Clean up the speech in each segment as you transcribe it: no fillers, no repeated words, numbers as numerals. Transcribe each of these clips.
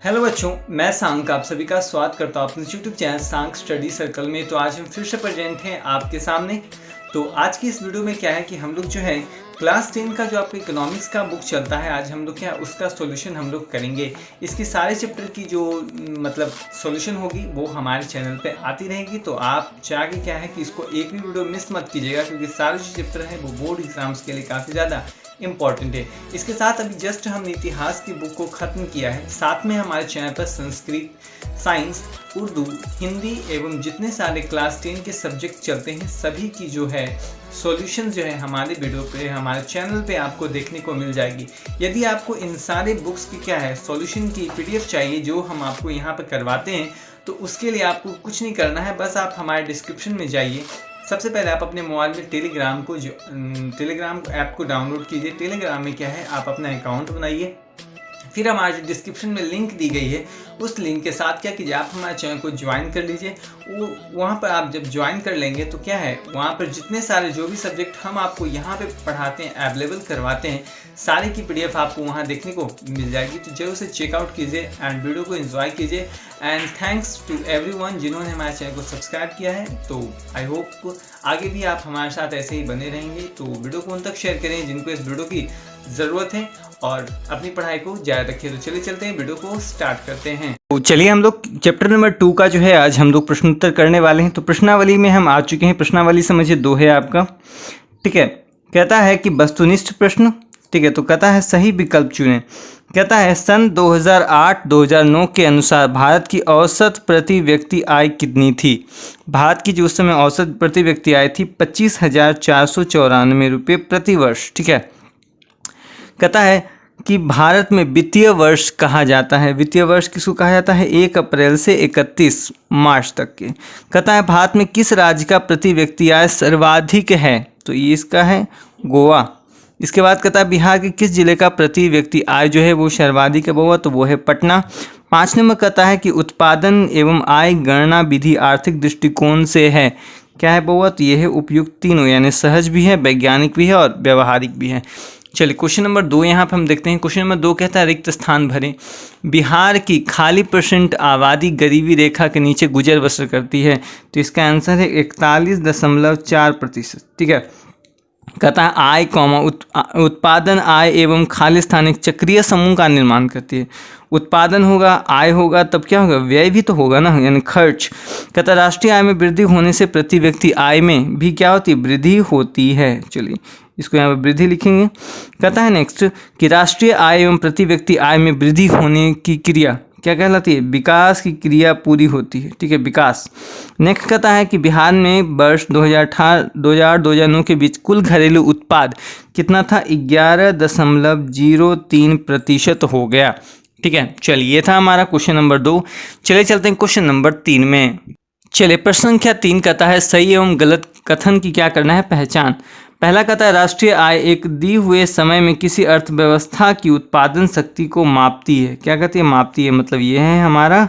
Hello बच्चों, मैं सांक आप सभी का स्वागत करता हूँ अपने यूट्यूब चैनल सांक स्टडी सर्कल में। तो आज हम फिर से प्रेजेंट हैं आपके सामने। तो आज की इस वीडियो में क्या है कि हम लोग जो है क्लास 10 का जो आपको इकोनॉमिक्स का बुक चलता है, आज हम लोग क्या उसका सॉल्यूशन हम लोग करेंगे। इसकी सारे चैप्टर की जो मतलब सॉल्यूशन होगी वो हमारे चैनल पे आती रहेगी। तो आप चाहे क्या है कि इसको एक भी वीडियो मिस मत कीजिएगा, क्योंकि सारे जो चैप्टर हैं वो बोर्ड एग्जाम्स के लिए काफ़ी ज़्यादा इम्पॉर्टेंट है। इसके साथ अभी जस्ट हमने इतिहास की बुक को ख़त्म किया है। साथ में हमारे चैनल पर संस्कृत, साइंस, उर्दू, हिंदी एवं जितने सारे क्लास 10 के सब्जेक्ट चलते हैं सभी की जो है सॉल्यूशन जो है हमारे वीडियो पे, हमारे चैनल पे आपको देखने को मिल जाएगी। यदि आपको इन सारे बुक्स की क्या है सॉल्यूशन की पीडीएफ चाहिए जो हम आपको यहाँ पर करवाते हैं, तो उसके लिए आपको कुछ नहीं करना है, बस आप हमारे डिस्क्रिप्शन में जाइए। सबसे पहले आप अपने मोबाइल में टेलीग्राम ऐप को डाउनलोड कीजिए। टेलीग्राम में क्या है आप अपना अकाउंट बनाइए, फिर हमारे जो डिस्क्रिप्शन में लिंक दी गई है उस लिंक के साथ क्या कीजिए आप हमारे चैनल को ज्वाइन कर लीजिए। वहाँ पर आप जब ज्वाइन कर लेंगे तो क्या है वहाँ पर जितने सारे जो भी सब्जेक्ट हम आपको यहाँ पे पढ़ाते हैं, अवेलेबल करवाते हैं, सारे की पीडीएफ आपको वहाँ देखने को मिल जाएगी। तो जरूर से चेकआउट कीजिए एंड वीडियो को एंजॉय कीजिए। एंड थैंक्स टू एवरीवन जिन्होंने हमारे चैनल को सब्सक्राइब किया है। तो आई होप आगे भी आप हमारे साथ ऐसे ही बने रहेंगे। तो वीडियो को उन तक शेयर करें जिनको इस वीडियो की ज़रूरत है और अपनी पढ़ाई को जारी रखिए। तो चलिए चलते हैं, वीडियो को स्टार्ट करते हैं। तो चलिए हम लोग चैप्टर नंबर 2 का जो है आज हम लोग प्रश्नोत्तर करने वाले हैं। तो प्रश्नावली में हम आ चुके हैं। प्रश्नावली समझिए 2 है आपका, ठीक है। कहता है कि वस्तुनिष्ठ प्रश्न, ठीक है। तो कहता है सही विकल्प चुनें। कहता है सन 2008-2009 के अनुसार भारत की औसत प्रति व्यक्ति आय कितनी थी। भारत की जो उस समय औसत प्रति व्यक्ति आय थी 25,494 रुपये प्रति वर्ष, ठीक है। कहता है कि भारत में वित्तीय वर्ष कहा जाता है। वित्तीय वर्ष किसको कहा जाता है? 1 अप्रैल से 31 मार्च तक के। कहता है भारत में किस राज्य का प्रति व्यक्ति आय सर्वाधिक है? तो ये इसका है गोवा। इसके बाद कहता है बिहार के किस जिले का प्रति व्यक्ति आय जो है वो सर्वाधिक है बउआ? तो वो है पटना। 5 नंबर कहता है कि उत्पादन एवं आय गणना विधि आर्थिक दृष्टिकोण से है, क्या है बउआ? तो ये है उपयुक्त तीनों, यानी सहज भी है, वैज्ञानिक भी है और व्यवहारिक भी है। चलिए क्वेश्चन नंबर 2 यहाँ पर हम देखते हैं। क्वेश्चन नंबर 2 कहता है रिक्त स्थान भरें। बिहार की खाली % आबादी गरीबी रेखा के नीचे गुजर बसर करती है। तो इसका आंसर है 41.4%, ठीक है। कहता है आय उत्पादन आय एवं खाली स्थान एक चक्रीय समूह का निर्माण करती है। उत्पादन होगा, आय होगा, तब क्या होगा? व्यय भी तो होगा ना, यानी खर्च। कहता है राष्ट्रीय आय में वृद्धि होने से प्रति व्यक्ति आय में भी क्या होती है? वृद्धि होती है। चलिए इसको यहाँ पर वृद्धि लिखेंगे। कहता है नेक्स्ट कि राष्ट्रीय आय एवं प्रति व्यक्ति आय में वृद्धि होने की क्रिया क्या कहलाती है? विकास की क्रिया पूरी होती है, ठीक है, विकास। नेक्स्ट कहता है कि बिहार में वर्ष 2008-2009 के बीच कुल घरेलू उत्पाद कितना था? 11.03% हो गया, ठीक है। चलिए ये था हमारा क्वेश्चन नंबर 2। चलिए चलते हैं क्वेश्चन नंबर 3 में। चलिए प्रश्न संख्या 3 कहता है सही एवं गलत कथन की क्या करना है? पहचान। पहला कहता है राष्ट्रीय आय एक दी हुए समय में किसी अर्थव्यवस्था की उत्पादन शक्ति को मापती है। क्या कहती है? मापती है, मतलब ये है हमारा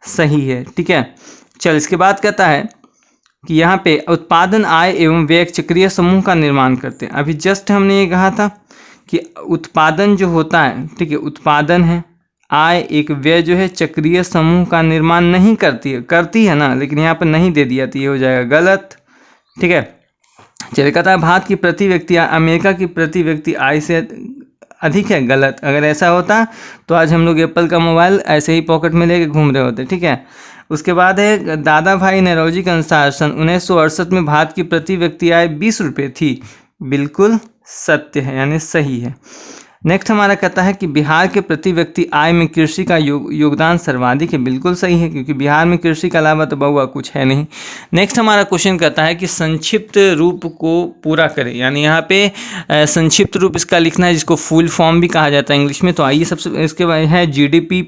सही है, ठीक है। चल इसके बाद कहता है कि यहाँ पे उत्पादन आय एवं व्यय चक्रीय समूह का निर्माण करते हैं। अभी जस्ट हमने ये कहा था कि उत्पादन जो होता है, ठीक है, उत्पादन है, आय एक व्यय जो है चक्रीय समूह का निर्माण नहीं करती है, करती है ना, लेकिन यहाँ पर नहीं दे दिया तो ये हो जाएगा गलत, ठीक है। चलिए कहता है भारत की प्रति व्यक्ति आय अमेरिका की प्रति व्यक्ति आय से अधिक है, गलत। अगर ऐसा होता तो आज हम लोग एप्पल का मोबाइल ऐसे ही पॉकेट में लेके घूम रहे होते, ठीक है। उसके बाद है दादा भाई नौरोजी के अनुसार सन 1968 में भारत की प्रति व्यक्ति आय 20 रुपये थी। बिल्कुल सत्य है, यानी सही है। नेक्स्ट हमारा कहता है कि बिहार के प्रति व्यक्ति आय में कृषि का योगदान सर्वाधिक है। बिल्कुल सही है, क्योंकि बिहार में कृषि के अलावा तो बहुआ कुछ है नहीं। नेक्स्ट हमारा क्वेश्चन कहता है कि संक्षिप्त रूप को पूरा करें, यानी यहाँ पे संक्षिप्त रूप इसका लिखना है जिसको फुल फॉर्म भी कहा जाता है इंग्लिश में। तो आइए सबसे इसके बाद है GDP,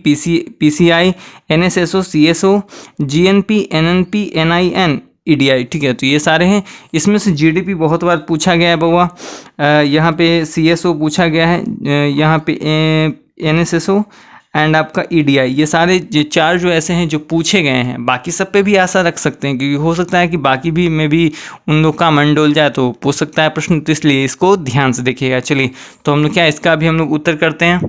PCI, NSSO, CSO, GNP, NNP, NIN, EDI, ठीक है। तो ये सारे हैं। इसमें से GDP बहुत बार पूछा गया है बउआ, यहाँ पे CSO पूछा गया है, यहाँ पे NSSO एंड आपका EDI, ये सारे जो 4 जो ऐसे हैं जो पूछे गए हैं। बाकी सब पे भी आशा रख सकते हैं, क्योंकि हो सकता है कि बाकी भी में भी उन लोग का मन डोल जाए तो पूछ सकता है प्रश्न, तो इसलिए इसको ध्यान से देखिएगा। चलिए तो हम लोग क्या इसका भी हम लोग उत्तर करते हैं।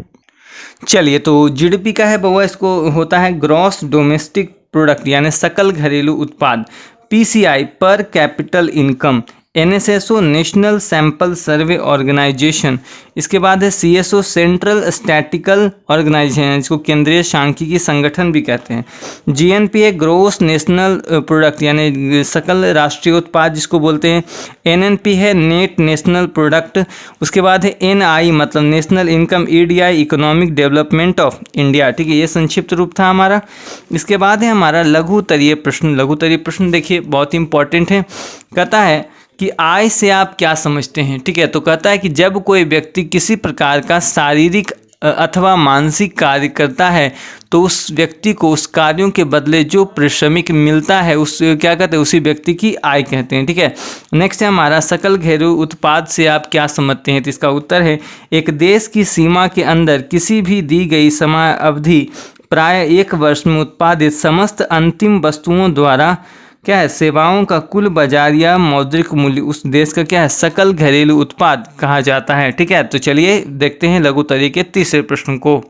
चलिए, तो जीडीपी का है बउआ, इसको होता है ग्रॉस डोमेस्टिक प्रोडक्ट यानी सकल घरेलू उत्पाद, PCI per capita income, NSSO national sample survey organisation, इसके बाद है सीएसओ सेंट्रल स्टैटिकल ऑर्गेनाइजेशन, इसको केंद्रीय सांख्यिकी संगठन भी कहते हैं, जीएनपीए ग्रोस नेशनल प्रोडक्ट यानी सकल राष्ट्रीय उत्पाद जिसको बोलते हैं, एनएनपी है नेट नेशनल प्रोडक्ट, उसके बाद है एनआई मतलब national income, EDI economic development of India. ठीक है, ये संक्षिप्त रूप था हमारा। इसके बाद है हमारा लघुतरीय प्रश्न। लघुतरीय प्रश्न देखिए बहुत ही इंपॉर्टेंट है, कहता है कि आय से आप क्या समझते हैं। ठीक है, तो कहता है कि जब कोई व्यक्ति किसी प्रकार का शारीरिक अथवा मानसिक कार्य करता है तो उस व्यक्ति को उस कार्यों के बदले जो पारिश्रमिक मिलता है उस क्या कहते हैं, उसी व्यक्ति की आय कहते हैं। ठीक है, नेक्स्ट है हमारा सकल घरेलू उत्पाद से आप क्या समझते हैं। तो इसका उत्तर है एक देश की सीमा के अंदर किसी भी दी गई समय अवधि प्राय 1 वर्ष में उत्पादित समस्त अंतिम वस्तुओं द्वारा क्या है, सेवाओं का कुल बाजार या मौद्रिक मूल्य उस देश का क्या है, सकल घरेलू उत्पाद कहा जाता है। ठीक है, तो चलिए देखते हैं लघुतरीय के तीसरे प्रश्न को।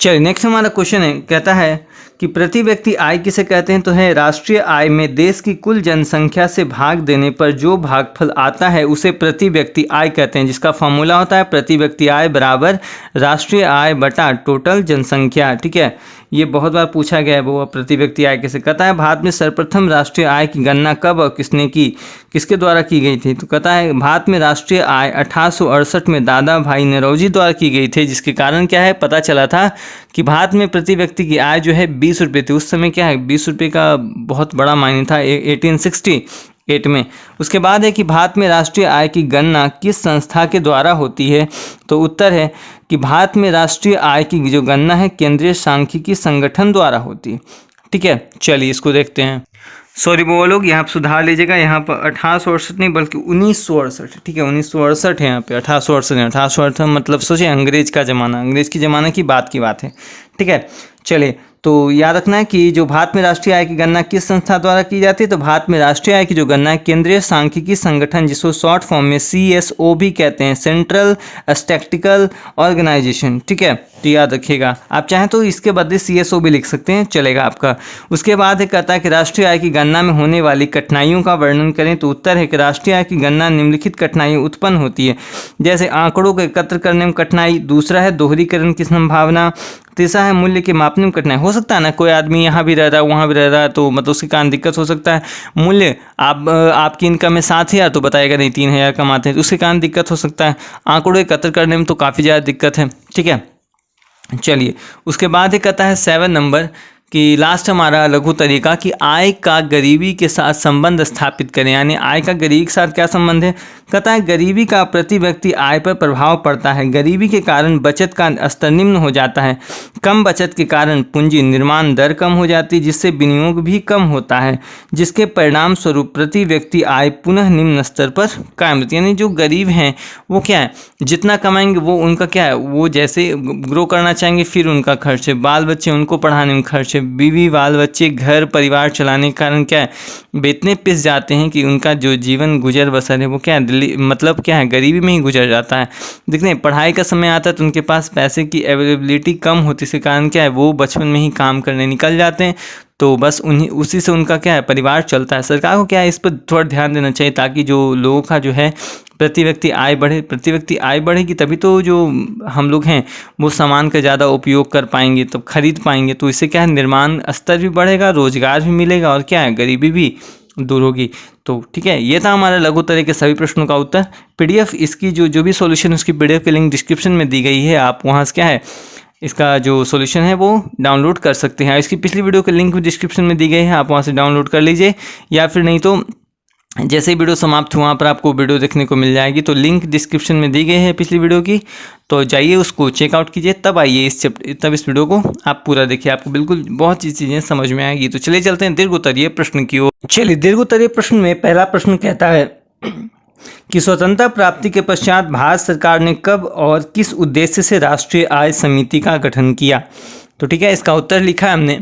चलिए नेक्स्ट हमारा क्वेश्चन है, कहता है कि प्रति व्यक्ति आय किसे कहते हैं। तो है राष्ट्रीय आय में देश की कुल जनसंख्या से भाग देने पर जो भागफल आता है उसे प्रति व्यक्ति आय कहते हैं, जिसका फॉर्मूला होता है प्रति व्यक्ति आय बराबर राष्ट्रीय आय बटा टोटल जनसंख्या। ठीक है, ये बहुत बार पूछा गया है वो प्रति व्यक्ति आय कैसे। कहता है भारत में सर्वप्रथम राष्ट्रीय आय की गणना कब और किसने की, किसके द्वारा की गई थी। तो कहता है भारत में राष्ट्रीय आय 1868 में दादा भाई नौरोजी द्वारा की गई थी, जिसके कारण क्या है पता चला था कि भारत में प्रति व्यक्ति की आय जो है 20 रुपये थी। उस समय क्या है 20 रुपये का बहुत बड़ा मायने था 1868 में। उसके बाद है कि भारत में राष्ट्रीय आय की गणना किस संस्था के द्वारा होती है। तो उत्तर है कि भारत में राष्ट्रीय आय की जो गणना है केंद्रीय सांख्यिकी संगठन द्वारा होती है। ठीक है, चलिए इसको देखते हैं। सॉरी वो लोग यहाँ पर सुधार लीजिएगा, यहाँ पर 1868 नहीं बल्कि 1968। ठीक है, 1968 है यहाँ पे, 1868 मतलब सोचिए अंग्रेज का ज़माना, अंग्रेज की ज़माना की बात है। ठीक है, चलिए तो याद रखना है कि जो भारत में राष्ट्रीय आय की गणना किस संस्था द्वारा की जाती है। तो भारत में राष्ट्रीय आय की जो गणना है केंद्रीय सांख्यिकी संगठन, जिसको शॉर्ट फॉर्म में CSO भी कहते हैं, सेंट्रल स्टैटिस्टिकल ऑर्गेनाइजेशन। ठीक है, तो याद रखिएगा, आप चाहें तो इसके बदले CSO भी लिख सकते हैं, चलेगा आपका। उसके बाद कहता है कि राष्ट्रीय आय की गणना में होने वाली कठिनाइयों का वर्णन करें। तो उत्तर है कि राष्ट्रीय आय की गणना निम्नलिखित कठिनाइयाँ उत्पन्न होती है, जैसे आंकड़ों को एकत्र करने में कठिनाई, दूसरा है दोहरीकरण की संभावना, तीसरा है मूल्य के मापने में कठिनाई। हो सकता है ना कोई आदमी यहाँ भी रह रहा है वहाँ भी रह रहा है तो मतलब उसके कारण दिक्कत हो सकता है। मूल्य आपकी इनकम है 7,000 तो बताएगा नहीं 3,000 कमाते हैं, तो उसके कारण दिक्कत हो सकता है। आंकड़ों एकत्र करने में तो काफ़ी ज़्यादा दिक्कत है। ठीक है, चलिए उसके बाद ही कहता है 7 नंबर कि लास्ट हमारा लघु तरीका कि आय का गरीबी के साथ संबंध स्थापित करें, यानी आय का गरीबी के साथ क्या संबंध है। कहता है गरीबी का प्रति व्यक्ति आय पर प्रभाव पड़ता है। गरीबी के कारण बचत का स्तर निम्न हो जाता है। कम बचत के कारण पूंजी निर्माण दर कम हो जाती है, जिससे विनियोग भी कम होता है, जिसके परिणाम स्वरूप प्रति व्यक्ति आय पुनः निम्न स्तर पर कायम रहती है। यानी जो गरीब हैं वो क्या है जितना कमाएंगे वो उनका क्या है, वो जैसे ग्रो करना चाहेंगे फिर उनका खर्च है, बाल बच्चे उनको पढ़ाने में खर्च है, बीवी बाल बच्चे घर परिवार चलाने के कारण क्या है वे इतने पिस जाते हैं कि उनका जो जीवन गुजर बसर है वो क्या है मतलब क्या है गरीबी में ही गुजर जाता है। देखते हैं पढ़ाई का समय आता है तो उनके पास पैसे की अवेलेबिलिटी कम होती है, इसके कारण क्या है वो बचपन में ही काम करने निकल जाते हैं, तो बस उसी से उनका क्या है परिवार चलता है। सरकार को क्या है इस पर थोड़ा ध्यान देना चाहिए ताकि जो लोगों का जो है प्रति व्यक्ति आय बढ़े। प्रति व्यक्ति आय बढ़ेगी तभी तो जो हम लोग हैं वो सामान का ज़्यादा उपयोग कर पाएंगे, तब खरीद पाएंगे, तो इससे क्या है निर्माण स्तर भी बढ़ेगा, रोजगार भी मिलेगा और क्या है गरीबी भी दूर होगी। तो ठीक है, ये था हमारा लघु तरह के सभी प्रश्नों का उत्तर। PDF इसकी जो भी सॉल्यूशन उसकी PDF की लिंक डिस्क्रिप्शन में दी गई है, आप वहाँ से क्या है इसका जो सॉल्यूशन है वो डाउनलोड कर सकते हैं। इसकी पिछली वीडियो की लिंक भी डिस्क्रिप्शन में दी गई है, आप वहाँ से डाउनलोड कर लीजिए, या फिर नहीं तो जैसे ही वीडियो समाप्त हुआ वहाँ पर आपको वीडियो देखने को मिल जाएगी। तो लिंक डिस्क्रिप्शन में दी गई है पिछली वीडियो की, तो जाइए उसको चेकआउट कीजिए, तब आइए तब इस वीडियो को आप पूरा देखिए, आपको बिल्कुल बहुत सी चीज़ें समझ में आएगी। तो चलिए चलते हैं दीर्घोत्तरीय प्रश्न की ओर। चलिए दीर्घोत्तरीय प्रश्न में पहला प्रश्न कहता है कि स्वतंत्रता प्राप्ति के पश्चात भारत सरकार ने कब और किस उद्देश्य से राष्ट्रीय आय समिति का गठन किया। तो ठीक है, इसका उत्तर लिखा है हमने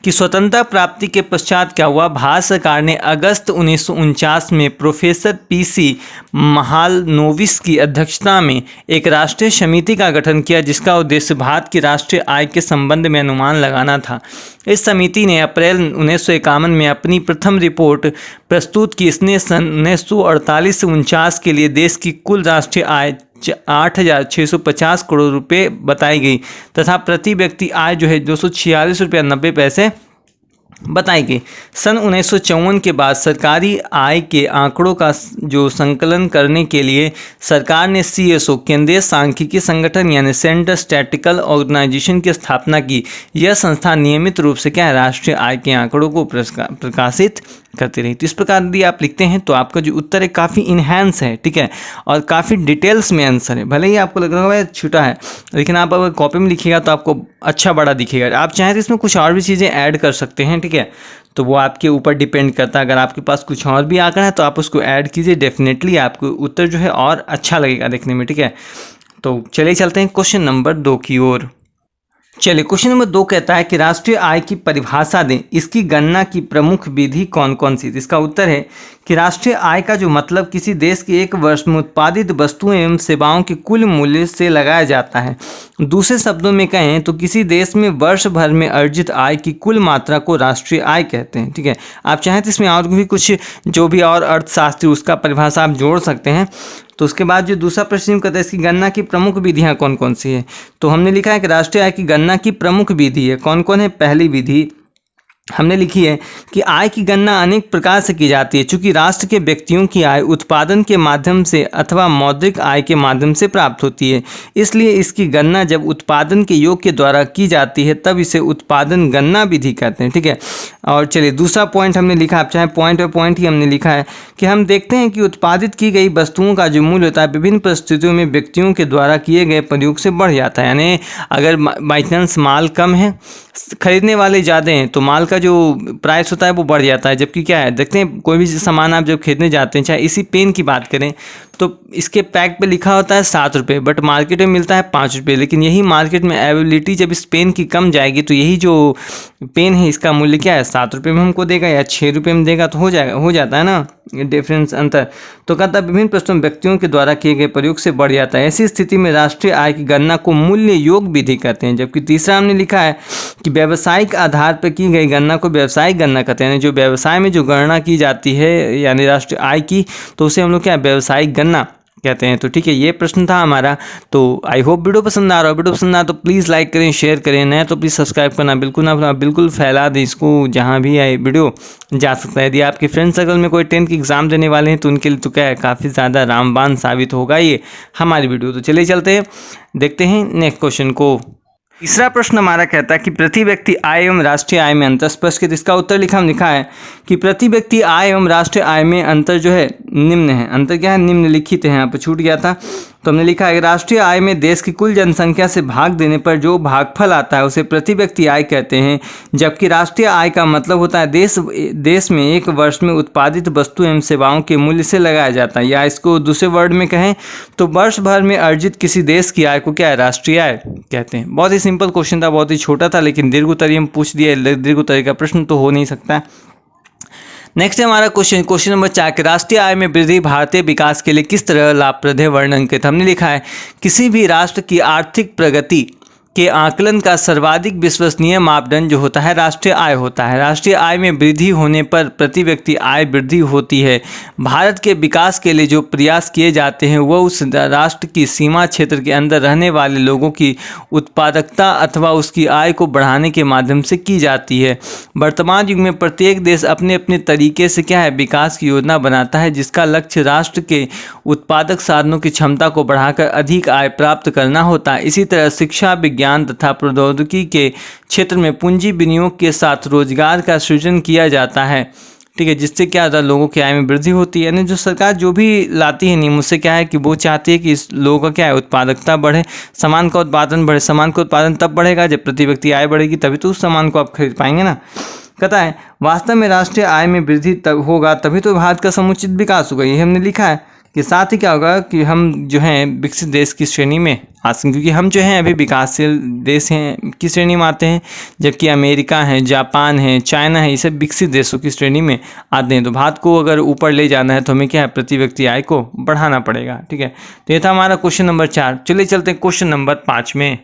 कि स्वतंत्रता प्राप्ति के पश्चात क्या हुआ, भारत सरकार ने अगस्त 1949 में प्रोफेसर पीसी महालनोबिस की अध्यक्षता में एक राष्ट्रीय समिति का गठन किया, जिसका उद्देश्य भारत की राष्ट्रीय आय के संबंध में अनुमान लगाना था। इस समिति ने अप्रैल 1951 में अपनी प्रथम रिपोर्ट प्रस्तुत की। इसने सन 1948 से 49 के लिए देश की कुल राष्ट्रीय आय 8,650 करोड़ रुपए बताई गई तथा प्रति व्यक्ति आय जो है 246 रुपये 90 पैसे बताई गई। सन 1954 के बाद सरकारी आय के आंकड़ों का जो संकलन करने के लिए सरकार ने CSO केंद्रीय सांख्यिकी संगठन यानी सेंट्रल स्टैटिस्टिकल ऑर्गेनाइजेशन की स्थापना की। यह संस्था नियमित रूप से क्या है, राष्ट्रीय आय के आंकड़ों को प्रकाशित करती रही। तो इस प्रकार यदि आप लिखते हैं तो आपका जो उत्तर है काफ़ी इन्हेंस है, ठीक है, और काफ़ी डिटेल्स में आंसर है। भले ही आपको लग रहा है छोटा है, लेकिन आप अगर कॉपी में लिखिएगा तो आपको अच्छा बड़ा दिखेगा। आप चाहें तो इसमें कुछ और भी चीज़ें ऐड कर सकते हैं, ठीक है, तो वो आपके ऊपर डिपेंड करता है। अगर आपके पास कुछ और भी आंकड़ा है तो आप उसको ऐड कीजिए, डेफिनेटली आपको उत्तर जो है और अच्छा लगेगा देखने में, ठीक है। तो चलिए चलते हैं क्वेश्चन नंबर 2 की ओर। चलिए, क्वेश्चन नंबर 2 कहता है कि राष्ट्रीय आय की परिभाषा दें, इसकी गणना की प्रमुख विधि कौन कौन सी। इसका उत्तर है कि राष्ट्रीय आय का जो मतलब किसी देश के एक वर्ष में उत्पादित वस्तुओं एवं सेवाओं के कुल मूल्य से लगाया जाता है। दूसरे शब्दों में कहें तो किसी देश में वर्ष भर में अर्जित आय की कुल मात्रा को राष्ट्रीय आय कहते हैं, ठीक है। आप चाहें तो इसमें और भी कुछ जो भी और अर्थशास्त्री उसका परिभाषा आप जोड़ सकते हैं। तो उसके बाद जो दूसरा प्रश्न कहता है इसकी गणना की प्रमुख विधियां कौन कौन सी है। तो हमने लिखा है कि राष्ट्रीय आय की गणना की प्रमुख विधि है, कौन कौन है। पहली विधि हमने लिखी है कि आय की गणना अनेक प्रकार से की जाती है। चूंकि राष्ट्र के व्यक्तियों की आय उत्पादन के माध्यम से अथवा मौद्रिक आय के माध्यम से प्राप्त होती है, इसलिए इसकी गणना जब उत्पादन के योग के द्वारा की जाती है तब इसे उत्पादन गणना विधि कहते हैं, ठीक है। और चलिए दूसरा पॉइंट हमने लिखा, आप चाहे पॉइंट बाय पॉइंट ही हमने लिखा है कि हम देखते हैं कि उत्पादित की गई वस्तुओं का जो मूल्य होता है विभिन्न परिस्थितियों में व्यक्तियों के द्वारा किए गए प्रयोग से बढ़ जाता है। यानी अगर बाई चांस माल कम है, खरीदने वाले ज़्यादा हैं, तो माल का जो प्राइस होता है वो बढ़ जाता है। जबकि क्या है, देखते हैं कोई भी सामान आप जब खरीदने जाते हैं, चाहे इसी पेन की बात करें तो इसके पैक पे लिखा होता है 7 रुपये, बट मार्केट में मिलता है 5 रुपये। लेकिन यही मार्केट में अवेलेबिलिटी जब इस पेन की कम जाएगी तो यही जो पेन है इसका मूल्य क्या है, 7 रुपये में हमको देगा या 6 रुपये में देगा, तो हो जाता है ना डिफरेंस, अंतर। तो कहता है विभिन्न प्रश्नों व्यक्तियों के द्वारा किए गए प्रयोग से बढ़ जाता है। ऐसी स्थिति में राष्ट्रीय आय की गणना को मूल्य योग विधि कहते हैं। जबकि तीसरा हमने लिखा है कि व्यावसायिक आधार पर की गई गणना को व्यावसायिक गणना कहते हैं। जो व्यवसाय में जो गणना की जाती है यानी राष्ट्रीय आय की, तो उसे हम लोग क्या व्यावसायिक गणना कहते हैं। तो ठीक है, ये प्रश्न था हमारा। तो आई होप वीडियो पसंद आ रहा हो। वीडियो पसंद आ तो प्लीज़ लाइक करें, शेयर करें, नया तो प्लीज़ सब्सक्राइब करना बिल्कुल ना, बिल्कुल फैला दें इसको, जहाँ भी आए वीडियो जा सकता है। यदि आपके फ्रेंड सर्कल में कोई 10th की एग्ज़ाम देने वाले हैं तो उनके लिए तो क्या है, काफ़ी ज़्यादा रामबाण साबित होगा ये हमारी वीडियो। तो चलिए चलते हैं, देखते हैं नेक्स्ट क्वेश्चन को। तीसरा प्रश्न हमारा कहता है कि प्रति व्यक्ति आय एवं राष्ट्रीय आय में अंतर स्पष्ट। इसका उत्तर लिखा है कि प्रति व्यक्ति आय एवं राष्ट्रीय आय में अंतर जो है निम्न है। अंतर क्या है, निम्नलिखित है, यहाँ पर छूट गया था। तो हमने लिखा है राष्ट्रीय आय में देश की कुल जनसंख्या से भाग देने पर जो भागफल आता है उसे प्रति व्यक्ति आय कहते हैं। जबकि राष्ट्रीय आय का मतलब होता है देश में एक वर्ष में उत्पादित वस्तु एवं सेवाओं के मूल्य से लगाया जाता है, या इसको दूसरे वर्ड में कहें तो वर्ष भर में अर्जित किसी देश की आय को क्या है, राष्ट्रीय आय कहते हैं। बहुत ही सिंपल क्वेश्चन था, बहुत ही छोटा था, लेकिन दीर्घ उत्तरीय में पूछ दिया। दीर्घ उत्तरीय का प्रश्न तो हो नहीं सकता। नेक्स्ट है हमारा क्वेश्चन नंबर 4 कि राष्ट्रीय आय में वृद्धि भारतीय विकास के लिए किस तरह लाभप्रद है, वर्णनांकित। हमने लिखा है किसी भी राष्ट्र की आर्थिक प्रगति के आकलन का सर्वाधिक विश्वसनीय मापदंड जो होता है राष्ट्रीय आय होता है। राष्ट्रीय आय में वृद्धि होने पर प्रति व्यक्ति आय वृद्धि होती है। भारत के विकास के लिए जो प्रयास किए जाते हैं वह उस राष्ट्र की सीमा क्षेत्र के अंदर रहने वाले लोगों की उत्पादकता अथवा उसकी आय को बढ़ाने के माध्यम से की जाती है। वर्तमान युग में प्रत्येक देश अपने अपने तरीके से क्या है, विकास की योजना बनाता है, जिसका लक्ष्य राष्ट्र के उत्पादक साधनों की क्षमता को बढ़ाकर अधिक आय प्राप्त करना होता है। इसी तरह शिक्षा, विज्ञान तथा प्रौद्योगिकी के क्षेत्र में पूंजी विनियोग के साथ रोजगार का सृजन किया जाता है, ठीक है, जिससे क्या होता है, लोगों की आय में वृद्धि होती है। यानी जो सरकार जो भी लाती है नियम, उससे क्या है कि वो चाहती है कि इस लोगों का क्या है, उत्पादकता बढ़े, सामान का उत्पादन बढ़े। सामान का उत्पादन तब बढ़ेगा जब प्रति व्यक्ति आय बढ़ेगी, तभी तो उस सामान को आप खरीद पाएंगे ना। कहता है वास्तव में राष्ट्रीय आय में वृद्धि तब होगा तभी तो भारत का समुचित विकास होगा। ये हमने लिखा है के साथ ही क्या होगा कि हम जो है विकसित देश की श्रेणी में आ सकते, क्योंकि हम जो हैं अभी विकासशील देश हैं की श्रेणी में आते हैं, जबकि अमेरिका है, जापान है, चाइना है, ये सब विकसित देशों की श्रेणी में आते हैं। तो भारत को अगर ऊपर ले जाना है तो हमें क्या है, प्रति व्यक्ति आय को बढ़ाना पड़ेगा। ठीक है, तो ये था हमारा क्वेश्चन नंबर 4। चलिए चलते हैं क्वेश्चन नंबर 5 में।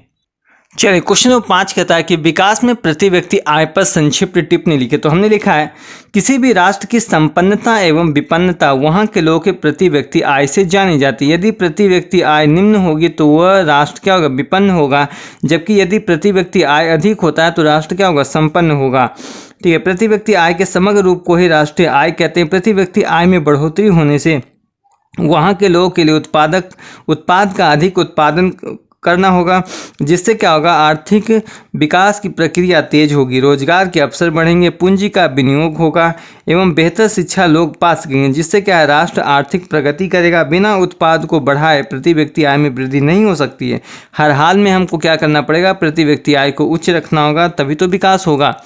चलिए क्वेश्चन नंबर 5 कहता है कि विकास में प्रति व्यक्ति आय पर संक्षिप्त टिप्पणी लिखे। तो हमने लिखा है, किसी भी राष्ट्र की संपन्नता एवं विपन्नता वहाँ के लोगों के प्रति व्यक्ति आय से जानी जाती है। यदि प्रति व्यक्ति आय निम्न होगी तो वह राष्ट्र क्या होगा, विपन्न होगा, जबकि यदि प्रति व्यक्ति आय अधिक होता है तो राष्ट्र क्या होगा, संपन्न होगा। ठीक है, प्रति व्यक्ति आय के समग्र रूप को ही राष्ट्रीय आय कहते हैं। प्रति व्यक्ति आय में बढ़ोतरी होने से वहाँ के लोगों के लिए उत्पाद का अधिक उत्पादन करना होगा, जिससे क्या होगा, आर्थिक विकास की प्रक्रिया तेज होगी, रोजगार के अवसर बढ़ेंगे, पूंजी का विनियोग होगा एवं बेहतर शिक्षा लोग पा सकेंगे, जिससे क्या है, राष्ट्र आर्थिक प्रगति करेगा। बिना उत्पाद को बढ़ाए प्रति व्यक्ति आय में वृद्धि नहीं हो सकती है। हर हाल में हमको क्या करना पड़ेगा, प्रति व्यक्ति आय को उच्च रखना होगा, तभी तो विकास होगा।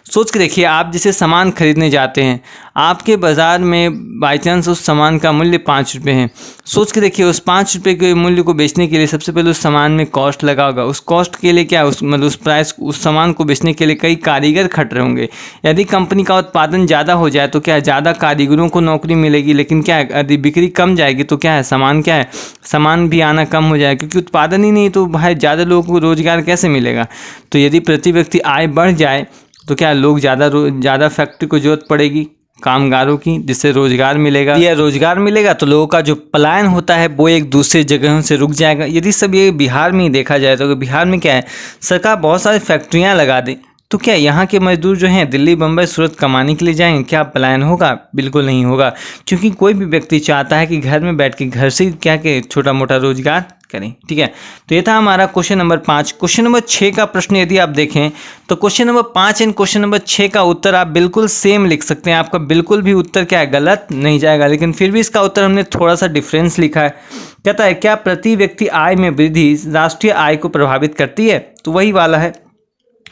सोच के देखिए, आप जैसे सामान खरीदने जाते हैं, आपके बाज़ार में बाई चांस उस सामान का मूल्य 5 रुपये है। सोच के देखिए, उस 5 रुपये के मूल्य को बेचने के लिए सबसे पहले उस सामान में कॉस्ट लगा होगा। उस कॉस्ट के लिए क्या, उस सामान को बेचने के लिए कई कारीगर खट रहे होंगे। यदि कंपनी का उत्पादन ज़्यादा हो जाए तो क्या है, ज़्यादा कारीगरों को नौकरी मिलेगी, लेकिन क्या है, यदि बिक्री कम जाएगी तो क्या है, सामान भी आना कम हो जाएगा, क्योंकि उत्पादन ही नहीं तो भाई ज़्यादा लोगों को रोजगार कैसे मिलेगा। तो यदि प्रति व्यक्ति आय बढ़ जाए तो क्या लोग ज़्यादा फैक्ट्री को जरूरत पड़ेगी कामगारों की, जिससे रोजगार मिलेगा। या रोजगार मिलेगा तो लोगों का जो पलायन होता है वो एक दूसरे जगहों से रुक जाएगा। यदि सब ये बिहार में ही देखा जाए तो बिहार में क्या है, सरकार बहुत सारी फैक्ट्रियां लगा दे, तो क्या यहाँ के मजदूर जो हैं दिल्ली, बम्बई, सूरत कमाने के लिए जाएंगे? क्या पलायन होगा? बिल्कुल नहीं होगा, क्योंकि कोई भी व्यक्ति चाहता है कि घर में बैठ के घर से क्या के छोटा मोटा रोजगार करें। ठीक है, तो ये था हमारा क्वेश्चन नंबर 5। क्वेश्चन नंबर 6 का प्रश्न यदि आप देखें तो question number 5 and question number 6 का उत्तर आप बिल्कुल सेम लिख सकते हैं। आपका बिल्कुल भी उत्तर क्या है, गलत नहीं जाएगा, लेकिन फिर भी इसका उत्तर हमने थोड़ा सा डिफरेंस लिखा है। कहता है, क्या प्रति व्यक्ति आय में वृद्धि राष्ट्रीय आय को प्रभावित करती है? तो वही वाला है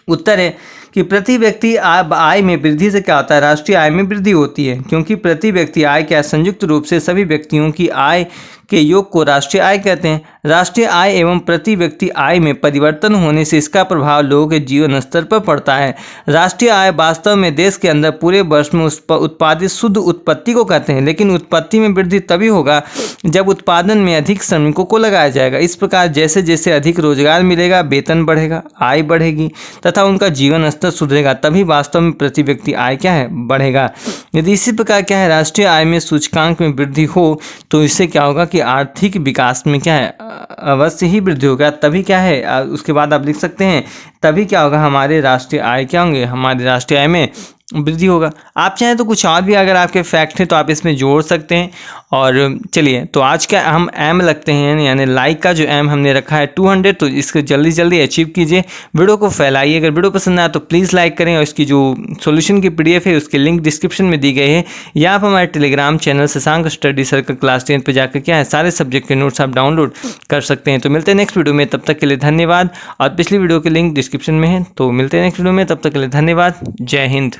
उत्तर है कि प्रति व्यक्ति आय में वृद्धि से क्या होता है, राष्ट्रीय आय में वृद्धि होती है, क्योंकि प्रति व्यक्ति आय क्या संयुक्त रूप से सभी व्यक्तियों की आय के योग को राष्ट्रीय आय कहते हैं। राष्ट्रीय आय एवं प्रति व्यक्ति आय में परिवर्तन होने से इसका प्रभाव लोगों के जीवन स्तर पर पड़ता है। राष्ट्रीय आय वास्तव में देश के अंदर पूरे वर्ष में उत्पादित शुद्ध उत्पत्ति को कहते हैं, लेकिन उत्पत्ति में वृद्धि तभी होगा जब उत्पादन में अधिक श्रमिकों को लगाया जाएगा। इस प्रकार जैसे जैसे अधिक रोजगार मिलेगा, वेतन बढ़ेगा, आय बढ़ेगी तथा उनका जीवन स्तर सुधरेगा, तभी वास्तव में प्रति व्यक्ति आय क्या है, बढ़ेगा। यदि इसी प्रकार क्या है, राष्ट्रीय आय में सूचकांक में वृद्धि हो तो इससे क्या होगा कि आर्थिक विकास में क्या है, अवश्य ही वृद्धि होगा। तभी क्या है, उसके बाद आप लिख सकते हैं, तभी क्या होगा, हमारे राष्ट्रीय आय क्या होंगे, हमारे राष्ट्रीय आय में वृद्धि होगा। आप चाहें तो कुछ और भी अगर आपके फैक्ट हैं तो आप इसमें जोड़ सकते हैं। और चलिए, तो आज का हम एम लगते हैं, यानी लाइक का जो एम हमने रखा है 200, तो इसको जल्दी जल्दी अचीव कीजिए। वीडियो को फैलाइए। अगर वीडियो पसंद आए तो प्लीज़ लाइक करें, और इसकी जो सॉल्यूशन की PDF है उसके लिंक डिस्क्रिप्शन में दी गई है, या आप हमारे Telegram channel Shashank study circle class 10 पर जाकर क्या है, सारे सब्जेक्ट के नोट्स आप डाउनलोड कर सकते हैं। तो मिलते हैं नेक्स्ट वीडियो में, तब तक के लिए धन्यवाद। और पिछली वीडियो के लिंक डिस्क्रिप्शन में है, तो मिलते हैं नेक्स्ट वीडियो में, तब तक के लिए धन्यवाद। जय हिंद।